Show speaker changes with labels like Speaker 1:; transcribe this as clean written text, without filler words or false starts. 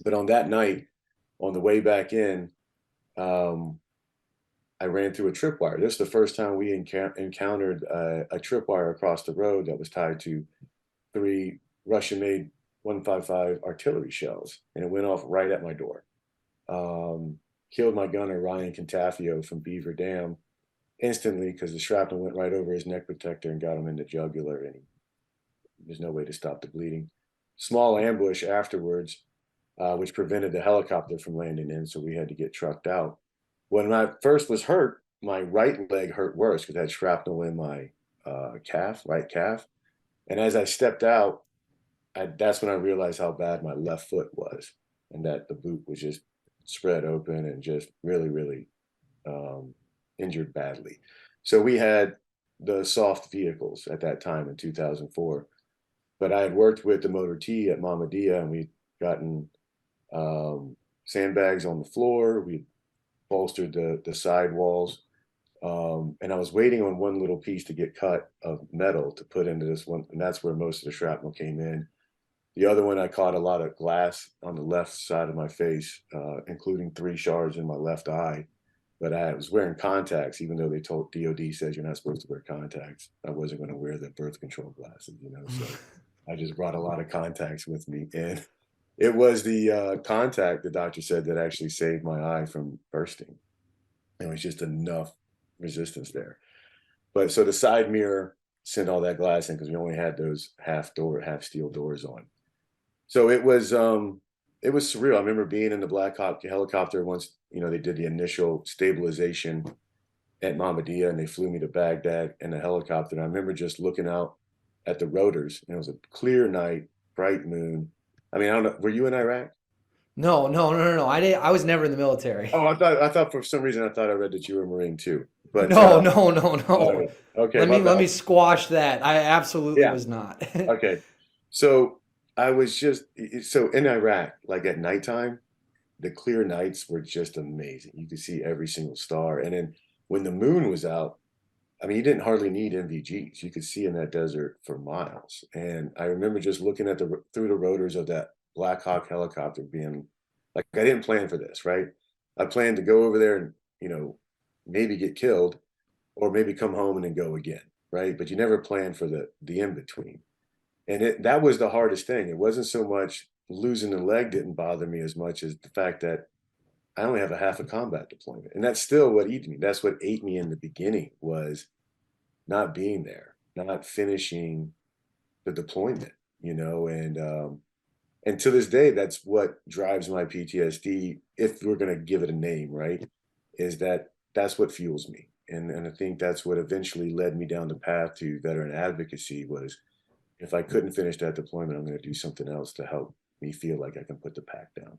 Speaker 1: But on that night, on the way back in, um, I ran through a tripwire. This is the first time we encountered a tripwire across the road that was tied to three Russian-made 155 artillery shells, and it went off right at my door. Um, Killed my gunner, Ryan Cantafio from Beaver Dam, instantly because the shrapnel went right over his neck protector and got him in the jugular, and there's no way to stop the bleeding. Small ambush afterwards, which prevented the helicopter from landing in, so we had to get trucked out. When I first was hurt, my right leg hurt worse because I had shrapnel in my right calf. And as I stepped out, that's when I realized how bad my left foot was, and that the boot was just spread open and just really, really um, injured badly. So we had the soft vehicles at that time in 2004. But I had worked with the Motor T at Mama Dia, and we'd gotten sandbags on the floor. We bolstered the side walls. And I was waiting on one little piece to get cut of metal to put into this one. And that's where most of the shrapnel came in. The other one, I caught a lot of glass on the left side of my face, including 3 shards in my left eye. But I was wearing contacts, even though they told DOD says you're not supposed to wear contacts. I wasn't going to wear the birth control glasses, so I just brought a lot of contacts with me. And it was the contact, the doctor said, that actually saved my eye from bursting. It was just enough resistance there. But so the side mirror sent all that glass in because we only had those half steel doors on. So it was surreal. I remember being in the Black Hawk helicopter once, they did the initial stabilization at Mamadiya and they flew me to Baghdad in a helicopter. And I remember just looking out at the rotors, and it was a clear night, bright moon. I mean, I don't know, were you in Iraq?
Speaker 2: No, no, no, no, no. I was never in the military.
Speaker 1: Oh, I thought for some reason I thought I read that you were a Marine too. But
Speaker 2: No, no, no,
Speaker 1: all
Speaker 2: no.
Speaker 1: right. Okay,
Speaker 2: Let
Speaker 1: my
Speaker 2: me let
Speaker 1: bad.
Speaker 2: me squash that. I absolutely
Speaker 1: Yeah.
Speaker 2: was not.
Speaker 1: Okay. So I was just so in Iraq, like at nighttime, the clear nights were just amazing. You could see every single star. And then when the moon was out, I mean, you didn't hardly need NVGs. You could see in that desert for miles. And I remember just looking at through the rotors of that Black Hawk helicopter being like, I didn't plan for this, right? I planned to go over there and, maybe get killed or maybe come home and then go again, right? But you never plan for the in between. And that was the hardest thing. It wasn't so much losing the leg didn't bother me as much as the fact that I only have a half a combat deployment. And that's still what ate me. That's what ate me in the beginning was not being there, not finishing the deployment, and to this day, that's what drives my PTSD. If we're going to give it a name, right, is that's what fuels me, and I think that's what eventually led me down the path to veteran advocacy. Was if I couldn't finish that deployment, I'm going to do something else to help me feel like I can put the pack down.